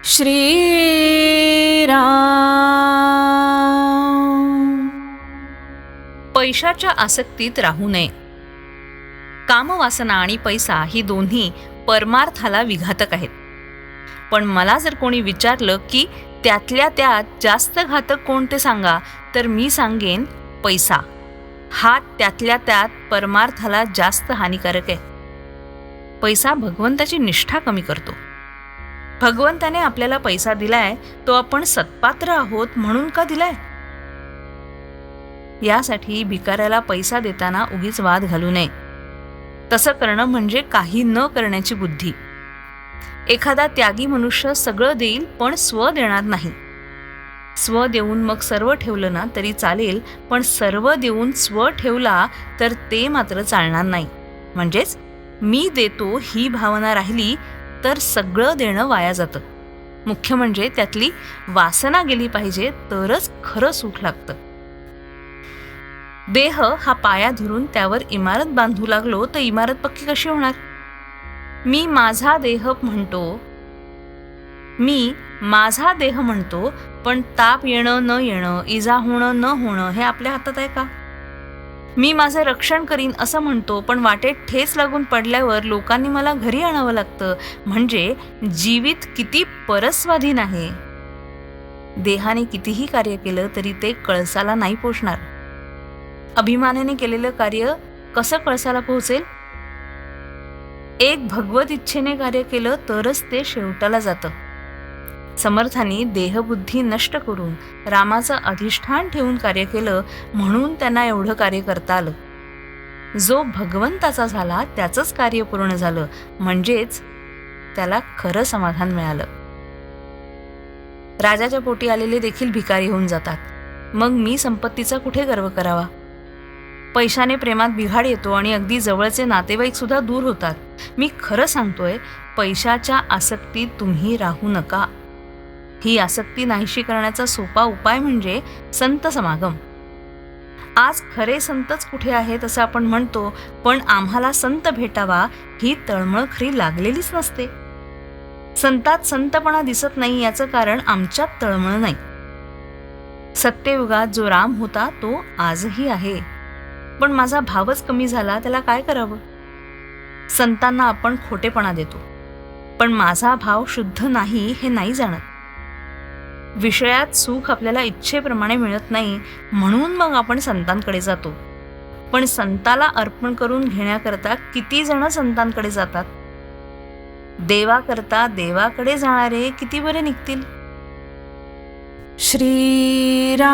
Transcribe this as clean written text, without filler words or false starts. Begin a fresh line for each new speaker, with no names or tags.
श्रीराम. पैशाच्या आसक्तीत राहू नये. कामवासना आणि पैसा ही दोन्ही परमार्थाला विघातक आहेत. पण मला जर कोणी विचारलं की त्यातल्या त्यात जास्त घातक कोणते सांगा, तर मी सांगेन पैसा हा त्यातल्या त्यात परमार्थाला जास्त हानिकारक आहे. पैसा भगवंताची निष्ठा कमी करतो. भगवंताने आपल्याला पैसा दिलाय, तो आपण सत्पात्र आहोत म्हणून का दिलाय? यासाठी भिकाऱ्याला पैसा देताना उगीच वाद घालू नये. तसं करणं म्हणजे काही न करण्याची बुद्धी. एखादा त्यागी मनुष्य सगळं देईल पण स्व देणार नाही. स्व देऊन मग सर्व ठेवलं ना तरी चालेल, पण सर्व देऊन स्व ठेवला तर ते मात्र चालणार नाही. म्हणजेच मी देतो ही भावना राहिली तर सगळं देणं वाया जातं. मुख्य म्हणजे त्यातली वासना गेली पाहिजे, तरच खरं सुख लागतं. देह हा पाया धरून त्यावर इमारत बांधू लागलो तर इमारत पक्की कशी होणार? मी माझा देह म्हणतो, पण ताप येणं न येणं, इजा होणं न होणं हे आपल्या हातात आहे का? मी माझं रक्षण करीन असं म्हणतो, पण वाटेत ठेच लागून पडल्यावर लोकांनी मला घरी आणावं लागतं. म्हणजे जीवित किती परस्वाधीन आहे. देहाने कितीही कार्य केलं तरी ते कळसाला नाही पोचणार. अभिमानाने केलेलं कार्य कसं कळसाला पोहोचेल? एक भगवत इच्छेने कार्य केलं तरच ते शेवटाला जातं. समर्थांनी देहबुद्धी नष्ट करून रामाचं अधिष्ठान ठेवून कार्य केलं, म्हणून त्यांना एवढं कार्य करता आलं. जो भगवंताचा झाला त्याचंच कार्य पूर्ण झालं, म्हणजेच त्याला खरं समाधान मिळालं. राजाच्या पोटी आलेले देखील भिकारी होऊन जातात. मग मी संपत्तीचा कुठे गर्व करावा? पैशाने प्रेमात बिघाड येतो आणि अगदी जवळचे नातेवाईक सुद्धा दूर होतात. मी खरं सांगतोय, पैशाच्या आसक्तीत तुम्ही राहू नका. ही आसक्ती नाहीशी करण्याचा सोपा उपाय म्हणजे संत समागम. आज खरे संतच कुठे आहेत असं आपण म्हणतो, पण आम्हाला संत भेटावा ही तळमळ खरी लागलेलीच नसते. संतात संतपणा दिसत नाही याचं कारण आमच्यात तळमळ नाही. सत्ययुगात जो राम होता तो आजही आहे, पण माझा भावच कमी झाला, त्याला काय करावं? संतांना आपण खोटेपणा देतो, पण माझा भाव शुद्ध नाही हे नाही जाणत. विषयात सुख आपल्याला इच्छेप्रमाणे मिळत नाही, म्हणून मग आपण संतांकडे जातो. पण संताला अर्पण करून घेण्याकरता किती जण संतांकडे जातात? देवाकरता देवाकडे जाणारे किती बरे निघतील?
श्रीराम.